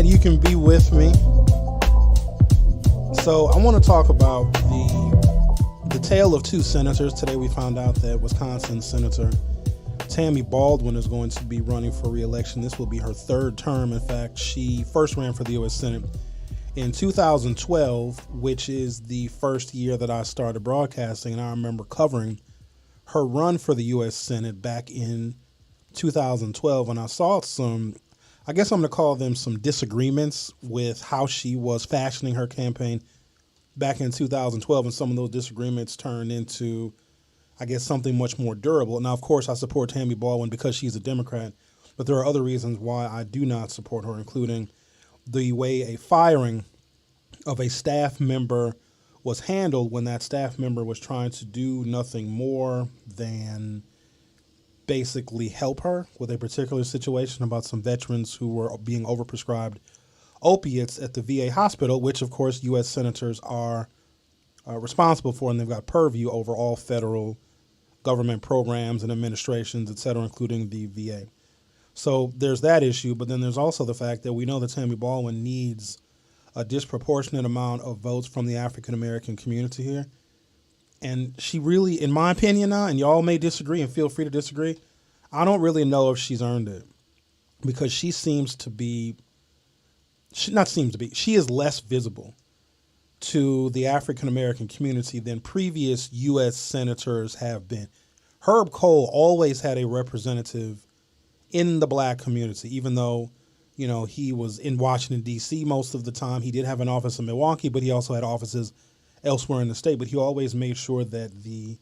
you can be with me. So I want to talk about the tale of two senators. Today we found out that Wisconsin Senator Tammy Baldwin is going to be running for re-election. This will be her third term. In fact, she first ran for the U.S. Senate in 2012, which is the first year that I started broadcasting, and I remember covering her run for the U.S. Senate back in 2012, and I saw some, I guess I'm going to call them some disagreements with how she was fashioning her campaign back in 2012, and some of those disagreements turned into, I guess, something much more durable. Now, of course, I support Tammy Baldwin because she's a Democrat, but there are other reasons why I do not support her, including the way a firing of a staff member was handled when that staff member was trying to do nothing more than basically help her with a particular situation about some veterans who were being overprescribed opiates at the VA hospital, which, of course, U.S. senators are responsible for, and they've got purview over all federal government programs and administrations, et cetera, including the VA. So there's that issue, but then there's also the fact that we know that Tammy Baldwin needs a disproportionate amount of votes from the African-American community here. And she really, in my opinion now, and y'all may disagree and feel free to disagree, I don't really know if she's earned it because she seems to be, she is less visible to the African-American community than previous U.S. senators have been. Herb Kohl always had a representative in the black community, even though, you know, he was in Washington, D.C. most of the time. He did have an office in Milwaukee, but he also had offices elsewhere in the state. But he always made sure that the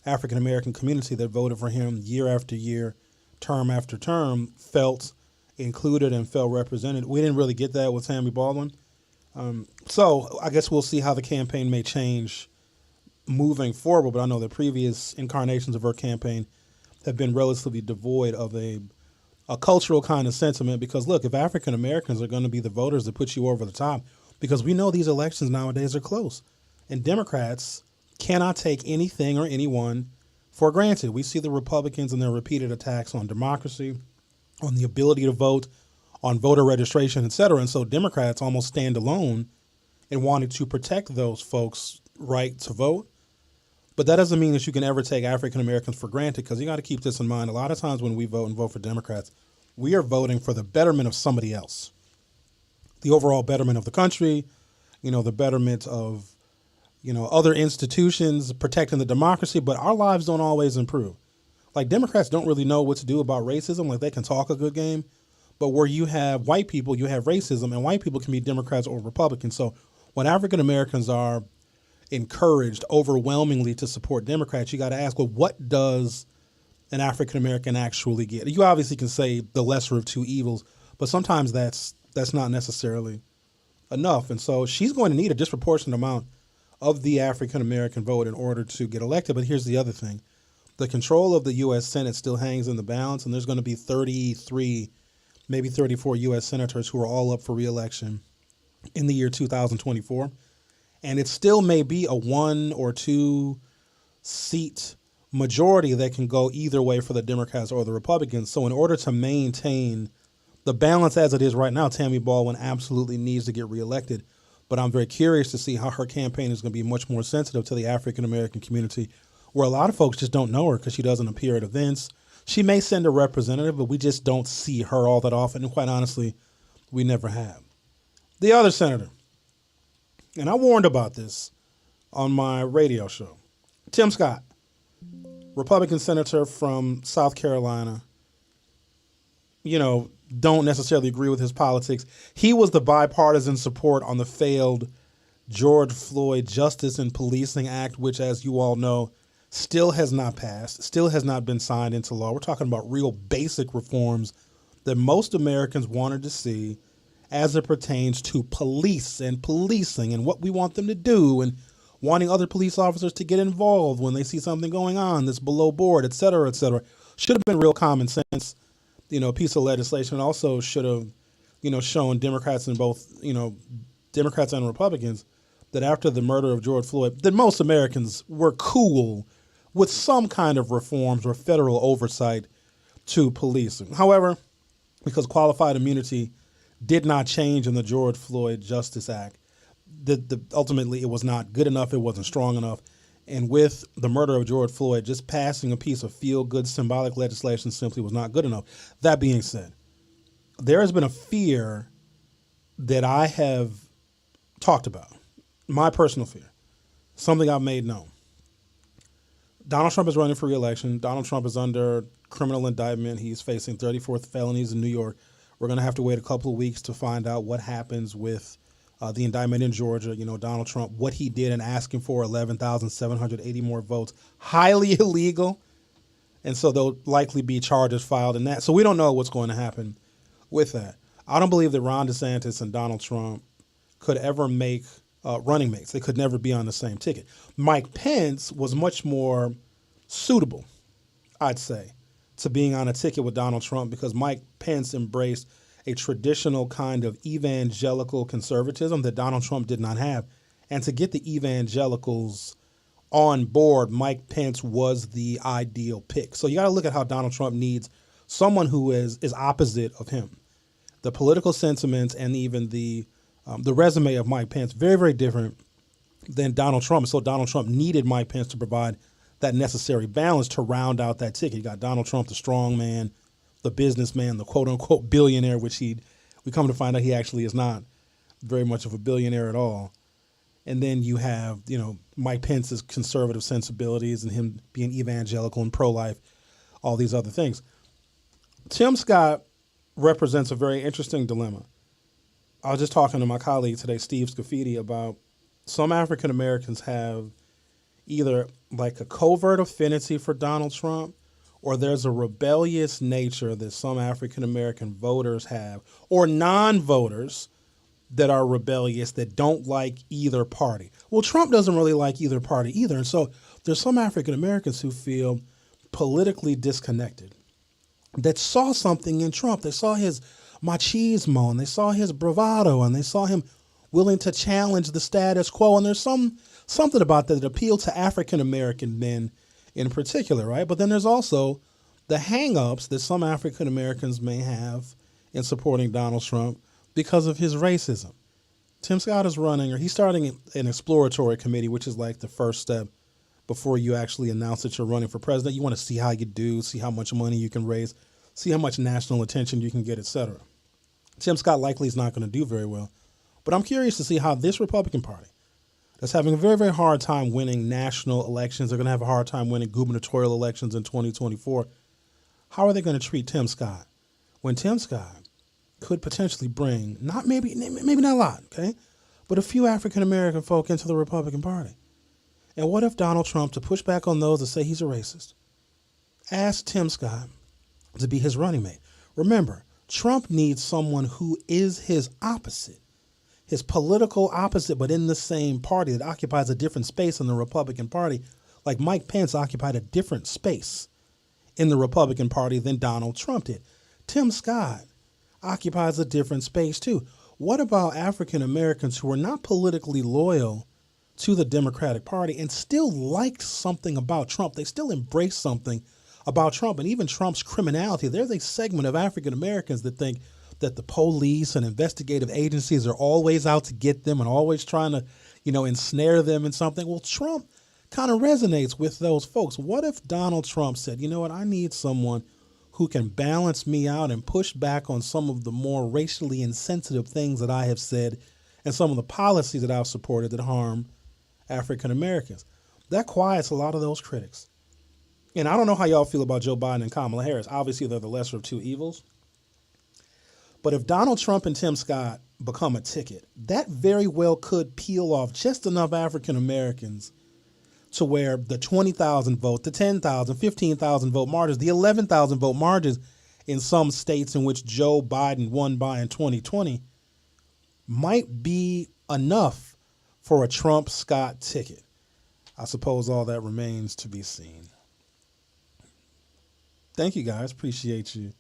African-American community that voted for him year after year, term after term, felt included and felt represented. We didn't really get that with Tammy Baldwin. So I guess we'll see how the campaign may change moving forward. But I know the previous incarnations of her campaign have been relatively devoid of a cultural kind of sentiment because, look, if African Americans are going to be the voters that put you over the top, because we know these elections nowadays are close, and Democrats cannot take anything or anyone for granted. We see the Republicans and their repeated attacks on democracy, on the ability to vote, on voter registration, et cetera. And so Democrats almost stand alone in wanting to protect those folks' right to vote. But that doesn't mean that you can ever take African Americans for granted, because you got to keep this in mind. A lot of times when we vote and vote for Democrats, we are voting for the betterment of somebody else, the overall betterment of the country, you know, the betterment of, you know, other institutions, protecting the democracy. But our lives don't always improve. Like, Democrats don't really know what to do about racism. Like, they can talk a good game, but where you have white people, you have racism, and white people can be Democrats or Republicans. So when African Americans are encouraged overwhelmingly to support Democrats, you got to ask, well, what does an African American actually get? You obviously can say the lesser of two evils, but sometimes that's not necessarily enough. And so she's going to need a disproportionate amount of the African American vote in order to get elected. But here's the other thing. The control of the U.S. Senate still hangs in the balance, and there's going to be 33, maybe 34 U.S. senators who are all up for re-election in the year 2024. And it still may be a 1 or 2 seat majority that can go either way for the Democrats or the Republicans. So in order to maintain the balance as it is right now, Tammy Baldwin absolutely needs to get reelected. But I'm very curious to see how her campaign is going to be much more sensitive to the African-American community, where a lot of folks just don't know her because she doesn't appear at events. She may send a representative, but we just don't see her all that often. And quite honestly, we never have. The other senator, and I warned about this on my radio show, Tim Scott, Republican senator from South Carolina, you know, don't necessarily agree with his politics. He was the bipartisan support on the failed George Floyd Justice and Policing Act, which, as you all know, still has not passed, still has not been signed into law. We're talking about real basic reforms that most Americans wanted to see as it pertains to police and policing and what we want them to do, and wanting other police officers to get involved when they see something going on that's below board, et cetera, et cetera. Should have been real common sense, you know, piece of legislation. Also should have, you know, shown Democrats and both, you know, Democrats and Republicans that after the murder of George Floyd, that most Americans were cool with some kind of reforms or federal oversight to policing. However, because qualified immunity did not change in the George Floyd Justice Act. Ultimately, it was not good enough. It wasn't strong enough. And with the murder of George Floyd, just passing a piece of feel-good symbolic legislation simply was not good enough. That being said, there has been a fear that I have talked about, my personal fear, something I've made known. Donald Trump is running for re-election. Donald Trump is under criminal indictment. He's facing 34 felonies in New York. We're going to have to wait a couple of weeks to find out what happens with the indictment in Georgia. You know, Donald Trump, what he did in asking for 11,780 more votes, highly illegal. And so there'll likely be charges filed in that. So we don't know what's going to happen with that. I don't believe that Ron DeSantis and Donald Trump could ever make running mates. They could never be on the same ticket. Mike Pence was much more suitable, I'd say, to being on a ticket with Donald Trump because Mike Pence embraced a traditional kind of evangelical conservatism that Donald Trump did not have. And to get the evangelicals on board, Mike Pence was the ideal pick. So you got to look at how Donald Trump needs someone who is opposite of him. The political sentiments and even the resume of Mike Pence, very, very different than Donald Trump. So Donald Trump needed Mike Pence to provide that necessary balance to round out that ticket. You got Donald Trump, the strong man, the businessman, the quote unquote billionaire, which we come to find out he actually is not very much of a billionaire at all. And then you have, you know, Mike Pence's conservative sensibilities and him being evangelical and pro-life, all these other things. Tim Scott represents a very interesting dilemma. I was just talking to my colleague today, Steve Scafidi, about some African Americans have either like a covert affinity for Donald Trump or there's a rebellious nature that some African American voters have or non-voters that are rebellious that don't like either party. Well, Trump doesn't really like either party either. And so there's some African Americans who feel politically disconnected that saw something in Trump. They saw his machismo and they saw his bravado and they saw him willing to challenge the status quo. And there's something about that appealed to African American men in particular, right? But then there's also the hang-ups that some African Americans may have in supporting Donald Trump because of his racism. Tim Scott is running, or he's starting an exploratory committee, which is like the first step before you actually announce that you're running for president. You want to see how you do, see how much money you can raise, see how much national attention you can get, et cetera. Tim Scott likely is not going to do very well. But I'm curious to see how this Republican Party that's having a very, very hard time winning national elections, they're going to have a hard time winning gubernatorial elections in 2024, how are they going to treat Tim Scott when Tim Scott could potentially bring, maybe not a lot, okay, but a few African American folk into the Republican Party? And what if Donald Trump, to push back on those that say he's a racist, asked Tim Scott to be his running mate? Remember, Trump needs someone who is his opposite, his political opposite, but in the same party that occupies a different space in the Republican Party, like Mike Pence occupied a different space in the Republican Party than Donald Trump did. Tim Scott occupies a different space too. What about African Americans who are not politically loyal to the Democratic Party and still liked something about Trump? They still embrace something about Trump and even Trump's criminality. There's a segment of African Americans that think that the police and investigative agencies are always out to get them and always trying to, ensnare them in something. Well, Trump kind of resonates with those folks. What if Donald Trump said, you know what, I need someone who can balance me out and push back on some of the more racially insensitive things that I have said and some of the policies that I've supported that harm African Americans? That quiets a lot of those critics. And I don't know how y'all feel about Joe Biden and Kamala Harris. Obviously, they're the lesser of two evils. But if Donald Trump and Tim Scott become a ticket, that very well could peel off just enough African Americans to where the 20,000 vote, the 10,000, 15,000 vote margins, the 11,000 vote margins in some states in which Joe Biden won by in 2020 might be enough for a Trump-Scott ticket. I suppose all that remains to be seen. Thank you, guys. Appreciate you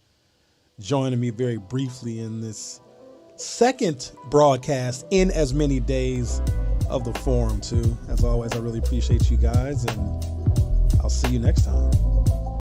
joining me very briefly in this second broadcast in as many days of the forum, too. As always, I really appreciate you guys, and I'll see you next time.